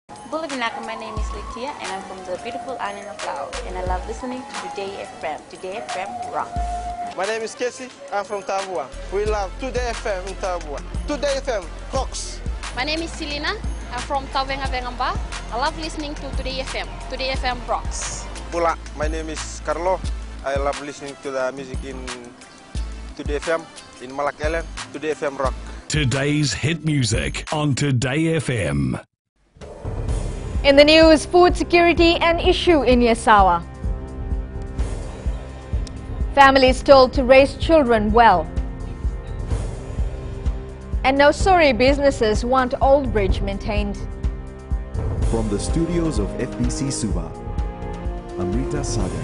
Bulavinaka, my name is Litia and I'm from the beautiful island of Laos and I love listening to Today FM. Today FM rocks. My name is Casey, I'm from Tabua. We love Today FM in Tabua. Today FM rocks. My name is Selina, I'm from Tavenga Vengamba. I love listening to Today FM. Today FM rocks. Pula, my name is Carlo. I love listening to the music in Today FM, in Malak Island. Today FM rock. Today's hit music on Today FM. In the news, food security an issue in Yasawa. Families told to raise children well. And Noori businesses want Old Bridge maintained. From the studios of FBC Suba, Amrita Sagar.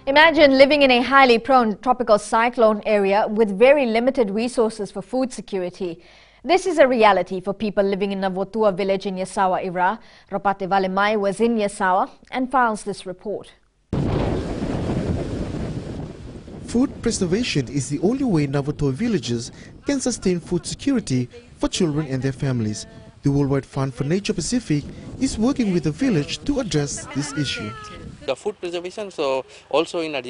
Imagine living in a highly prone tropical cyclone area with very limited resources for food security. This is a reality for people living in Navotua village in Yasawa, Ira. Ropate Valemai was in Yasawa and files this report. Food preservation is the only way Navotua villages can sustain food security for children and their families. The Worldwide Fund for Nature Pacific is working with the village to address this issue. The food preservation, so also in a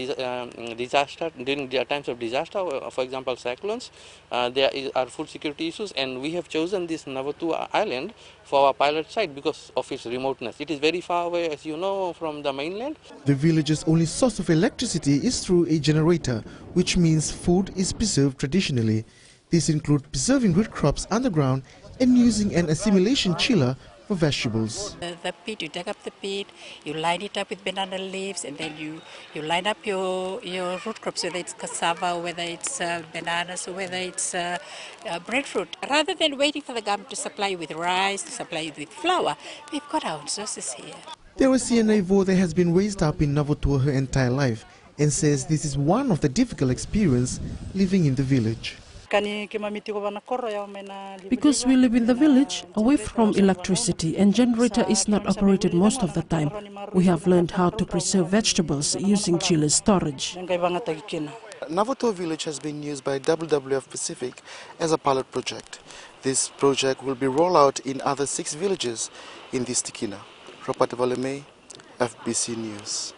disaster, during the times of disaster, for example cyclones, there are food security issues, and we have chosen this Navotua island for our pilot site because of its remoteness. It is very far away, as you know, from the mainland. The village's only source of electricity is through a generator, which means food is preserved traditionally. These include preserving root crops underground and using an assimilation chiller for vegetables. The pit, you dig up the pit, you line it up with banana leaves, and then you line up your root crops, whether it's cassava, whether it's bananas, or whether it's breadfruit. Rather than waiting for the government to supply you with rice, to supply you with flour, we've got our resources here. Teresia Naivo has been raised up in Navotua her entire life and says this is one of the difficult experiences living in the village. Because we live in the village, away from electricity, and generator is not operated most of the time, we have learned how to preserve vegetables using chiller storage. Navotua village has been used by WWF Pacific as a pilot project. This project will be rolled out in other 6 villages in this tikina. Ropate Valemai, FBC News.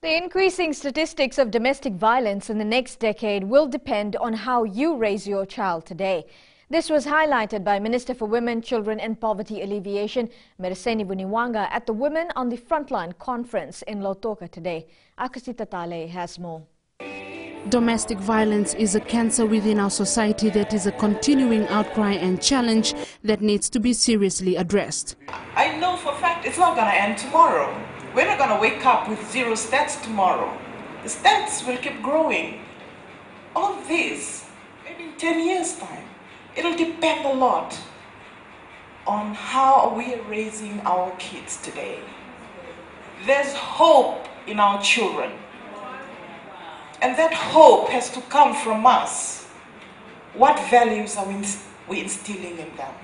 The increasing statistics of domestic violence in the next decade will depend on how you raise your child today. This was highlighted by Minister for Women, Children and Poverty Alleviation, Mereseni Buniwanga, at the Women on the Frontline conference in Lautoka today. Akasita Tale has more. Domestic violence is a cancer within our society that is a continuing outcry and challenge that needs to be seriously addressed. I know for a fact it's not going to end tomorrow. We're not going to wake up with 0 stats tomorrow. The stats will keep growing. All this, maybe in 10 years' time, it'll depend a lot on how we are raising our kids today. There's hope in our children. And that hope has to come from us. What values are we instilling in them?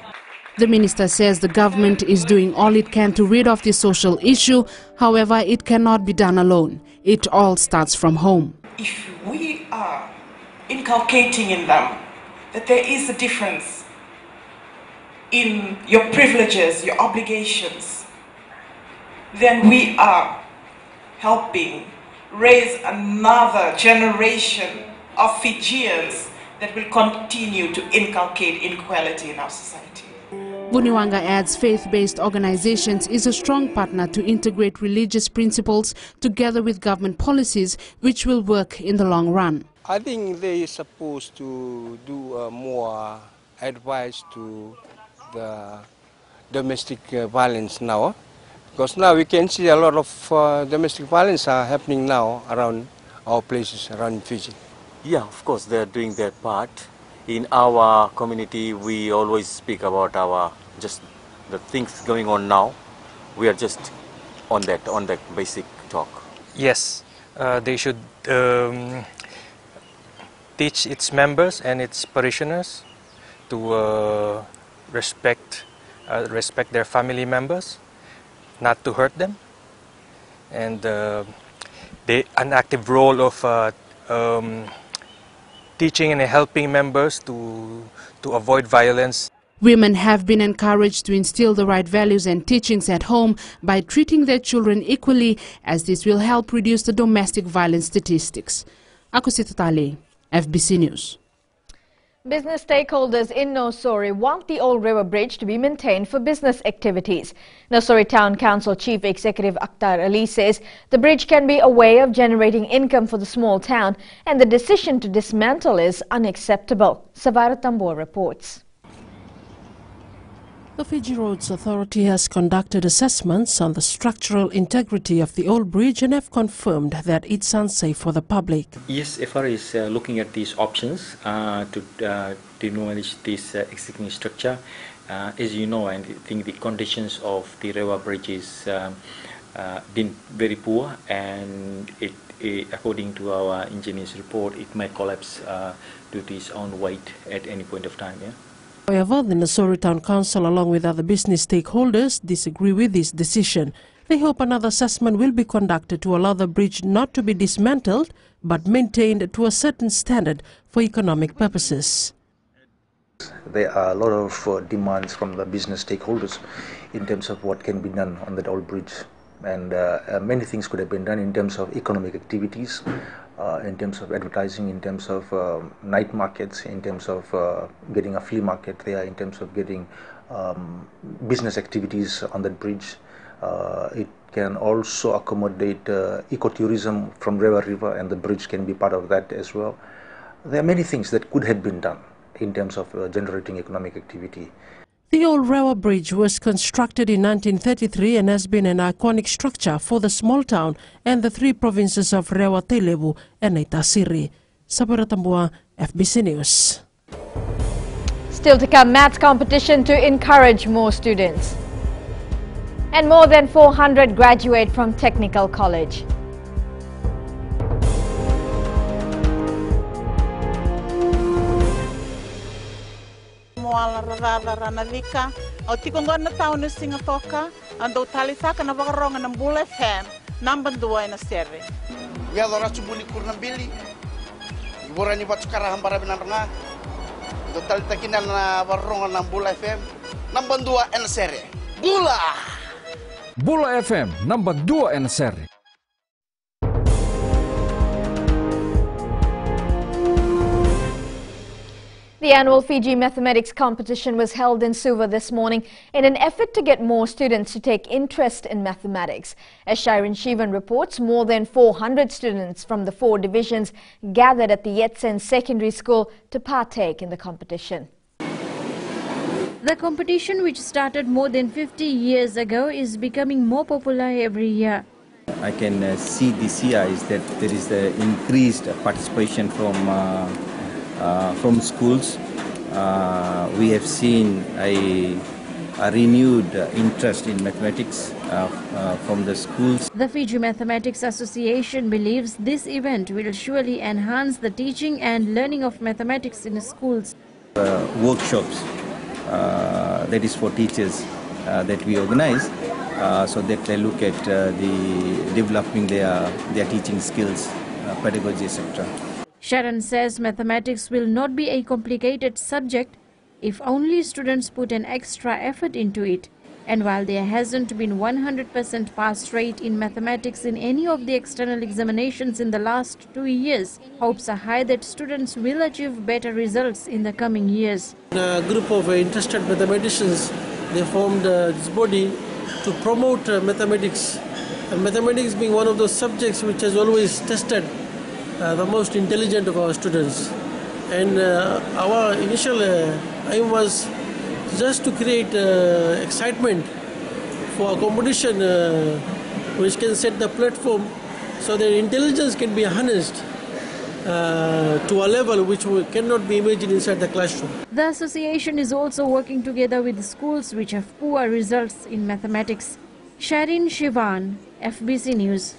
The minister says the government is doing all it can to rid of this social issue. However, it cannot be done alone. It all starts from home. If we are inculcating in them that there is a difference in your privileges, your obligations, then we are helping raise another generation of Fijians that will continue to inculcate inequality in our society. Buniwanga adds faith-based organizations is a strong partner to integrate religious principles together with government policies which will work in the long run. I think they are supposed to do more advice to the domestic violence now, because now we can see a lot of domestic violence are happening now around our places around Fiji. Yeah, of course they are doing their part. In our community, we always speak about just the things going on now. We are just on that basic talk. Yes, they should teach its members and its parishioners to respect their family members, not to hurt them, and an active role of teaching and helping members to avoid violence. Women have been encouraged to instill the right values and teachings at home by treating their children equally, as this will help reduce the domestic violence statistics. Ako si Tatali, FBC News. Business stakeholders in Noori want the Old River Bridge to be maintained for business activities. Noori Town Council Chief Executive Akhtar Ali says the bridge can be a way of generating income for the small town, and the decision to dismantle is unacceptable. Savara Tambor reports. The Fiji Roads Authority has conducted assessments on the structural integrity of the old bridge and have confirmed that it's unsafe for the public. Yes, FR is looking at these options to demolish this existing structure. As you know, I think the conditions of the Rewa Bridge is been very poor, and according to our engineer's report, it might collapse due to its own weight at any point of time. Yeah? However, the Noori Town Council, along with other business stakeholders, disagree with this decision. They hope another assessment will be conducted to allow the bridge not to be dismantled, but maintained to a certain standard for economic purposes. There are a lot of demands from the business stakeholders in terms of what can be done on that old bridge. And many things could have been done in terms of economic activities, in terms of advertising, in terms of night markets, in terms of getting a flea market there, in terms of getting business activities on that bridge. It can also accommodate ecotourism from Rewa River, and the bridge can be part of that as well. There are many things that could have been done in terms of generating economic activity. The old Rewa Bridge was constructed in 1933 and has been an iconic structure for the small town and the three provinces of Rewa, Telebu and Itasiri. Sabara Tambua, FBC News. Still to come, maths competition to encourage more students. And more than 400 graduate from Technical College. Moala radada ranavika au tikongona taunu singatoka ando talisaka na wakaronga ng Bula FM number 2 na sere. Ya dora subuni kurna bili. Ibora ni batukara hambara binaranga. Do talitakina na waronga ng Bula FM number 2 na sere. Bula. Bula FM number 2 na sere. The annual Fiji Mathematics competition was held in Suva this morning in an effort to get more students to take interest in mathematics. As Shirin Shivan reports, more than 400 students from the 4 divisions gathered at the Yetsen Secondary School to partake in the competition. The competition, which started more than 50 years ago, is becoming more popular every year. I can see this year is that there is increased participation from schools. We have seen a renewed interest in mathematics from the schools. The Fiji Mathematics Association believes this event will surely enhance the teaching and learning of mathematics in schools. Workshops, that is for teachers, that we organize, so that they look at developing their teaching skills, pedagogy, etc. Sharon says mathematics will not be a complicated subject if only students put an extra effort into it. And while there hasn't been 100% pass rate in mathematics in any of the external examinations in the last 2 years, hopes are high that students will achieve better results in the coming years. A group of interested mathematicians, they formed this body to promote mathematics. And mathematics being one of those subjects which has always tested the most intelligent of our students. And our initial aim was just to create excitement for a competition which can set the platform so that intelligence can be harnessed to a level which cannot be imagined inside the classroom. The association is also working together with schools which have poor results in mathematics. Sharin Shivan, FBC News.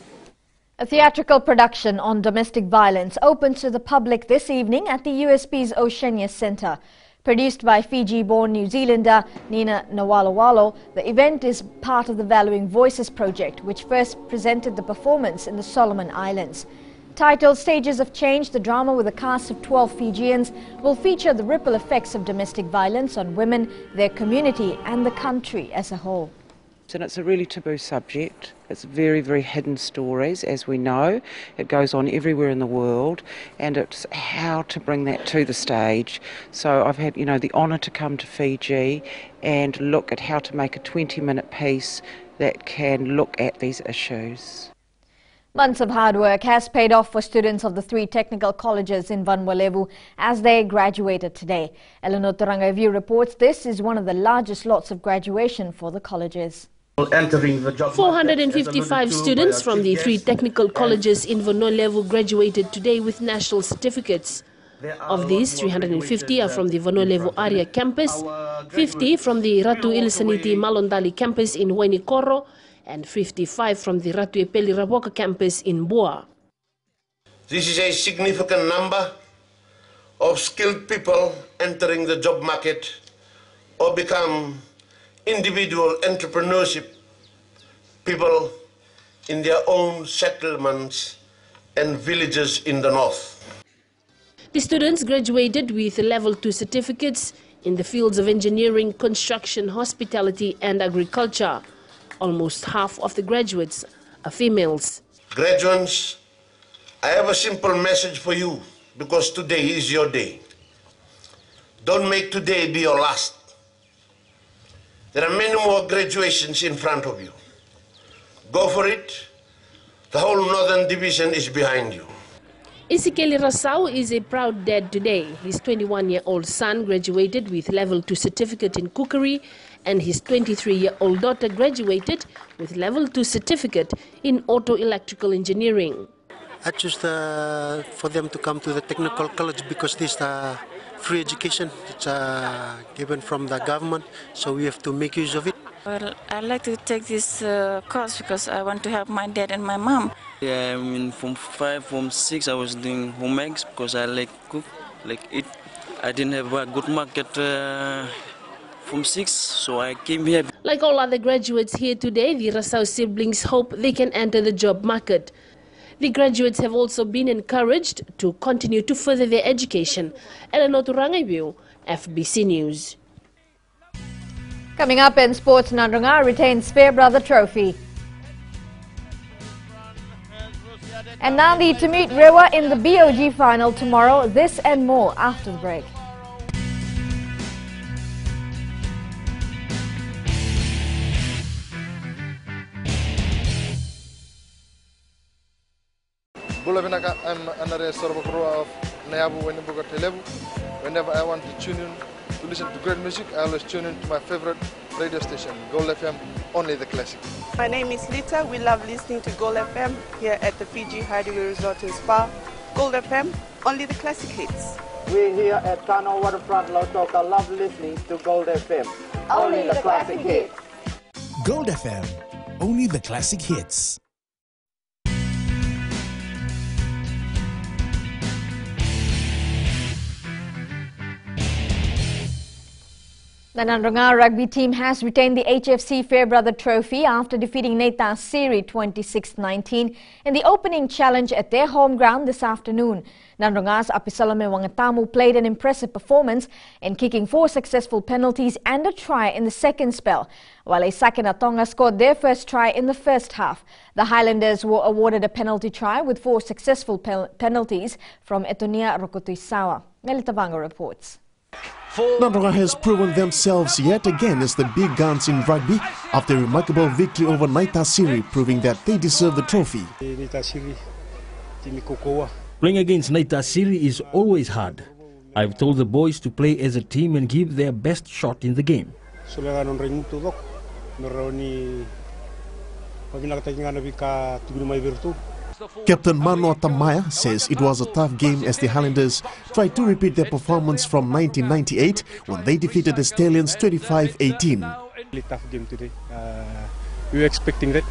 A theatrical production on domestic violence opens to the public this evening at the USP's Oceania Centre. Produced by Fiji-born New Zealander Nina Nawalawalo, the event is part of the Valuing Voices project, which first presented the performance in the Solomon Islands. Titled Stages of Change, the drama with a cast of 12 Fijians will feature the ripple effects of domestic violence on women, their community and the country as a whole. And it's a really taboo subject. It's very, very hidden stories, as we know. It goes on everywhere in the world, and it's how to bring that to the stage. So I've had, the honour to come to Fiji and look at how to make a 20-minute piece that can look at these issues. Months of hard work has paid off for students of the 3 technical colleges in Vanuatu as they graduated today. Eleanor Turanga reports this is one of the largest lots of graduation for the colleges. 455 students from the 3 technical colleges in Vanuatu graduated today with national certificates. Of these, 350 are from the Vanuatu area campus, 50 from the Ratu Ilisaniti Malondali campus in Wainikoro, and 55 from the Ratu Epeli Raboka campus in Boa. This is a significant number of skilled people entering the job market or become individual entrepreneurship people in their own settlements and villages in the north. The students graduated with level 2 certificates in the fields of engineering, construction, hospitality and agriculture. Almost half of the graduates are females. Graduates, I have a simple message for you because today is your day. Don't make today be your last. There are many more graduations in front of you. Go for it. The whole Northern Division is behind you. Isikeli Rasau is a proud dad today. His 21-year-old son graduated with level 2 certificate in cookery, and his 23-year-old daughter graduated with level 2 certificate in auto electrical engineering. I choose for them to come to the technical college because this free education. It's given from the government, so we have to make use of it. Well, I like to take this course because I want to help my dad and my mom. Yeah, I mean, from 5, from 6, I was doing home eggs because I like cook, like eat. I didn't have a good market from 6, so I came here. Like all other graduates here today, the Rasau siblings hope they can enter the job market. The graduates have also been encouraged to continue to further their education. Eleanor Turanga, FBC News. Coming up in sports, Nandrunga retains Fairbrother Trophy. And Nandi to meet Rewa in the BOG final tomorrow. This and more after the break. I'm another of whenever I want to tune in to listen to great music, I always tune in to my favorite radio station, Gold FM, only the classic. My name is Lita. We love listening to Gold FM here at the Fiji Hideaway Resort and Spa. Gold FM, only the classic hits. We here at Kano Waterfront Lautoka love listening to Gold FM, only the classic hits. Gold FM, only the classic hits. The Nandrunga rugby team has retained the HFC Fairbrother Trophy after defeating Neta Siri 26-19 in the opening challenge at their home ground this afternoon. Nandrunga's Apisalame Wangatamu played an impressive performance in kicking 4 successful penalties and a try in the second spell, while Sakina Tonga scored their first try in the first half. The Highlanders were awarded a penalty try with 4 successful penalties from Etonia Rokotuisawa. Melita Vanga reports. Nandrunga has proven themselves yet again as the big guns in rugby after a remarkable victory over Neta Siri, proving that they deserve the trophy. Playing against Neta Siri is always hard. I've told the boys to play as a team and give their best shot in the game. Captain Mano Tamaya says it was a tough game as the Highlanders tried to repeat their performance from 1998 when they defeated the Stallions 25-18. Really tough game today. We were expecting that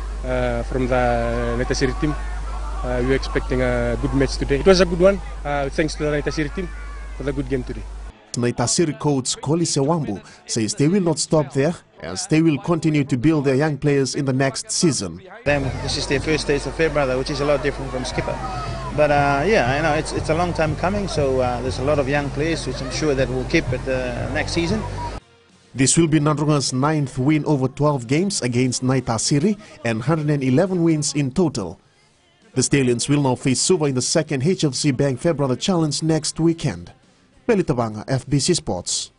from the Neta Siri team. We were expecting a good match today. It was a good one. Thanks to the Neta Siri team for the good game today. Neta Siri coach Koli Sewambu says they will not stop there as they will continue to build their young players in the next season. This is their first taste of fair brother, which is a lot different from skipper. But yeah, I know it's a long time coming, so there's a lot of young players which I'm sure that will keep it next season. This will be Nadrunga's 9th win over 12 games against Naitasiri and 111 wins in total. The Stallions will now face Suva in the second HFC Bank Fair Brother Challenge next weekend. Belitabanga, FBC Sports.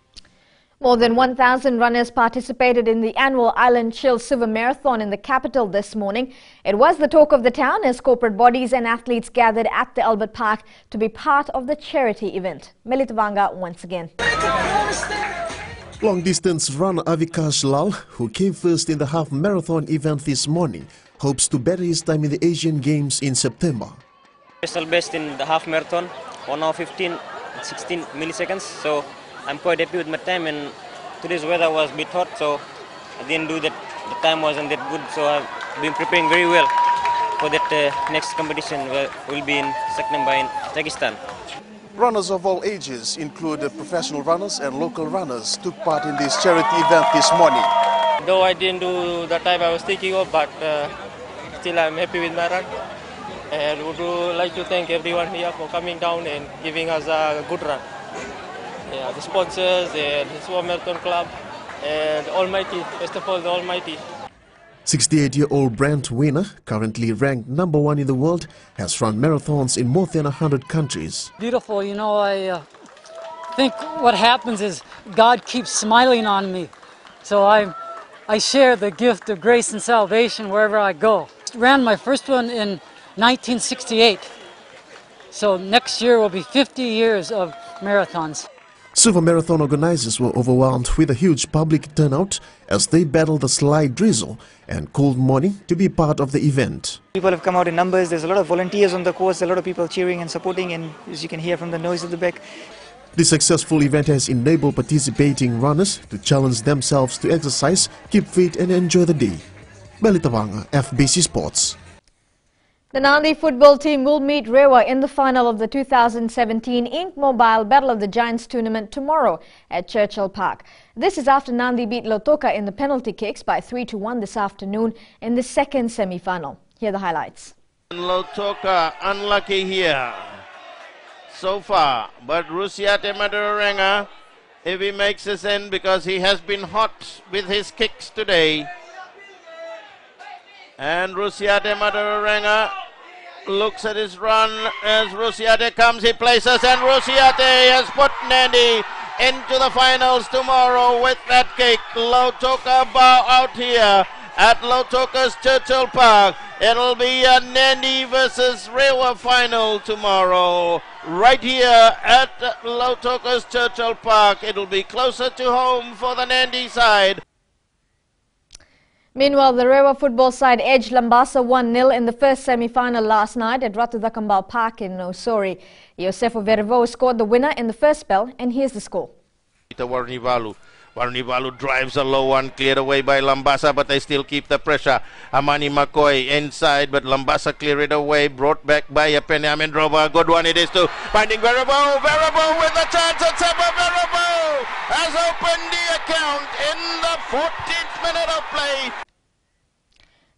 More than 1,000 runners participated in the annual Island Chill Silver Marathon in the capital this morning. It was the talk of the town as corporate bodies and athletes gathered at the Albert Park to be part of the charity event. Melitavanga once again. Long-distance runner Avikash Lal, who came first in the half marathon event this morning, hopes to better his time in the Asian Games in September. Personal best in the half marathon, 1 hour 16 milliseconds. So I'm quite happy with my time, and today's weather was a bit hot, so I didn't do that. The time wasn't that good, so I've been preparing very well for that next competition, where will be in September in Tajikistan. Runners of all ages, including professional runners and local runners, took part in this charity event this morning. Though I didn't do the time I was thinking of, but still I'm happy with my run. And would like to thank everyone here for coming down and giving us a good run. Yeah, the sponsors and the Suva Marathon Club and Almighty, first of all the Almighty. 68-year-old Brent Winner, currently ranked #1 in the world, has run marathons in more than 100 countries. Beautiful, you know, I think what happens is God keeps smiling on me. So I share the gift of grace and salvation wherever I go. Ran my first one in 1968. So next year will be 50 years of marathons. Silver Marathon organizers were overwhelmed with a huge public turnout as they battled the slight drizzle and cold morning to be part of the event. People have come out in numbers. There's a lot of volunteers on the course, a lot of people cheering and supporting, and as you can hear from the noise at the back. The successful event has enabled participating runners to challenge themselves to exercise, keep fit and enjoy the day. Belitabanga, FBC Sports. The Nandi football team will meet Rewa in the final of the 2017 Ink Mobile Battle of the Giants tournament tomorrow at Churchill Park. This is after Nandi beat Lautoka in the penalty kicks by 3-1 this afternoon in the second semi-final. Here are the highlights. Lautoka unlucky here so far, but Rusiate Madurenga, if he makes this end, because he has been hot with his kicks today. And Rusiate Madurenga looks at his run as Rusiate comes, he places, and Rusiate has put Nandi into the finals tomorrow with that kick. Lautoka bow out here at Lautoka's Churchill Park. It'll be a Nandi versus Rewa final tomorrow, right here at Lautoka's Churchill Park. It'll be closer to home for the Nandi side. Meanwhile, the Rewa football side edged Lambasa 1-0 in the first semi-final last night at Ratudakambao Park in Noori. Yosefo Vervo scored the winner in the first spell, and here's the score. Warnivalu drives a low one, cleared away by Lambasa, but they still keep the pressure. Amani McCoy inside, but Lambasa cleared it away, brought back by Apene Amendrova. Good one it is too. Finding Verbo. Verbo with the chance, and Seba Verbo has opened the account in the 14th minute of play.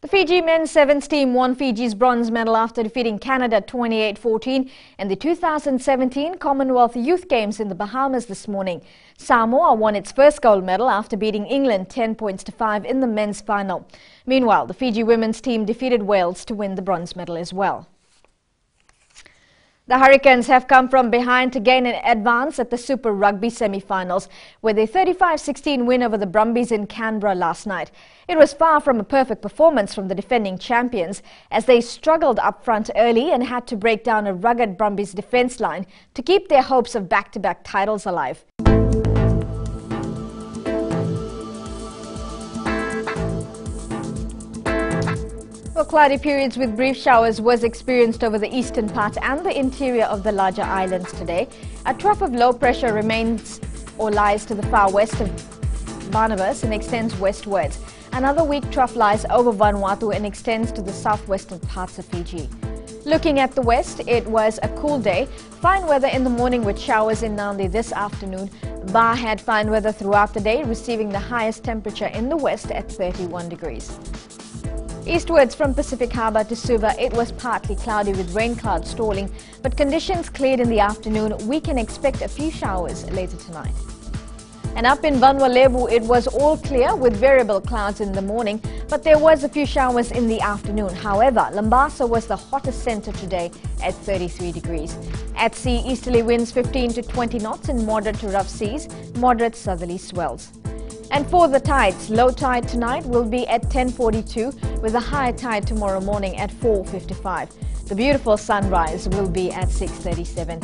The Fiji men's sevens team won Fiji's bronze medal after defeating Canada 28-14 in the 2017 Commonwealth Youth Games in the Bahamas this morning. Samoa won its first gold medal after beating England 10-5 in the men's final. Meanwhile, the Fiji women's team defeated Wales to win the bronze medal as well. The Hurricanes have come from behind to gain an advance at the Super Rugby semi-finals with a 35-16 win over the Brumbies in Canberra last night. It was far from a perfect performance from the defending champions as they struggled up front early and had to break down a rugged Brumbies defence line to keep their hopes of back-to-back titles alive. Well, cloudy periods with brief showers was experienced over the eastern part and the interior of the larger islands today. A trough of low pressure remains or lies to the far west of Barnabas and extends westwards. Another weak trough lies over Vanuatu and extends to the southwestern parts of Fiji. Looking at the west, it was a cool day. Fine weather in the morning with showers in Nandi this afternoon. Ba had fine weather throughout the day, receiving the highest temperature in the west at 31 degrees. Eastwards from Pacific Harbour to Suva, it was partly cloudy with rain clouds stalling, but conditions cleared in the afternoon. We can expect a few showers later tonight. And up in Vanua Levu, it was all clear with variable clouds in the morning, but there was a few showers in the afternoon. However, Lambasa was the hottest centre today at 33 degrees. At sea, easterly winds 15 to 20 knots in moderate to rough seas, moderate southerly swells. And for the tides, low tide tonight will be at 10:42 with a high tide tomorrow morning at 4:55. The beautiful sunrise will be at 6:37.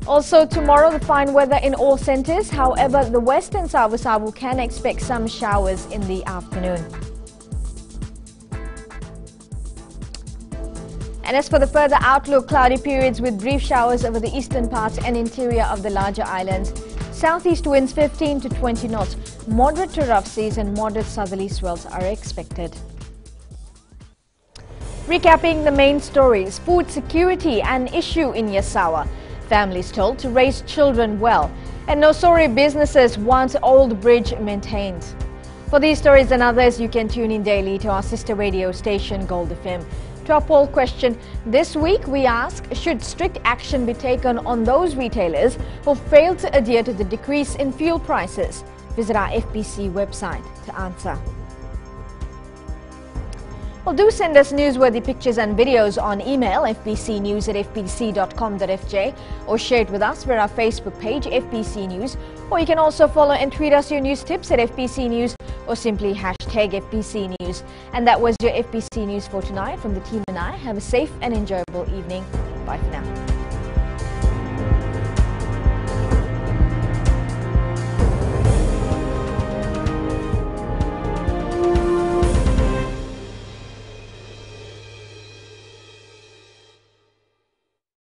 Also tomorrow, the fine weather in all centres. However, the west and Savu can expect some showers in the afternoon. And as for the further outlook, cloudy periods with brief showers over the eastern parts and interior of the larger islands. Southeast winds 15 to 20 knots. Moderate to rough seas and moderate southerly swells are expected. Recapping the main stories, food security an issue in Yasawa. Families told to raise children well. And Noori businesses want old bridge maintained. For these stories and others, you can tune in daily to our sister radio station Gold FM. To our poll question, this week we ask, should strict action be taken on those retailers who fail to adhere to the decrease in fuel prices? Visit our FBC website to answer. Well, do send us newsworthy pictures and videos on email fbcnews@fbc.com.fj or share it with us via our Facebook page FBC News, or you can also follow and tweet us your news tips at FBC News or simply hashtag FBC News. And that was your FBC News for tonight. From the team and I, have a safe and enjoyable evening. Bye for now.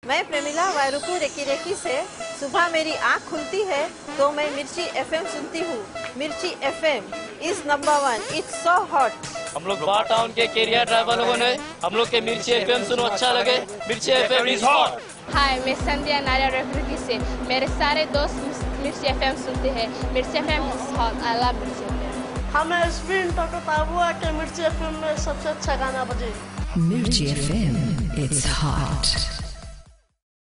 मैं Premila वायरुकू recce recce से सुबह मेरी आँख खुलती है तो मैं मिर्ची एफएम सुनती हूँ। मिर्ची FM is number 1, it's so hot. हम लोग बार टाउन के कैरियर ड्राइवर लोगों ने हम लोग के मिर्ची एफएम सुनो अच्छा लगे। मिर्ची एफएम इज हॉट। हाय, मैं संध्या नारियल रेकी से मेरे सारे दोस्त मिर्ची एफएम सुनते हैं। मिर्ची FM is hot, I love मिर्ची एफएम। हमें स्पिन टोटो ताबुआ के मिर्ची एफएम में सबसे अच्छा गाना बजे। मिर्ची एफएम, इट्स हॉट।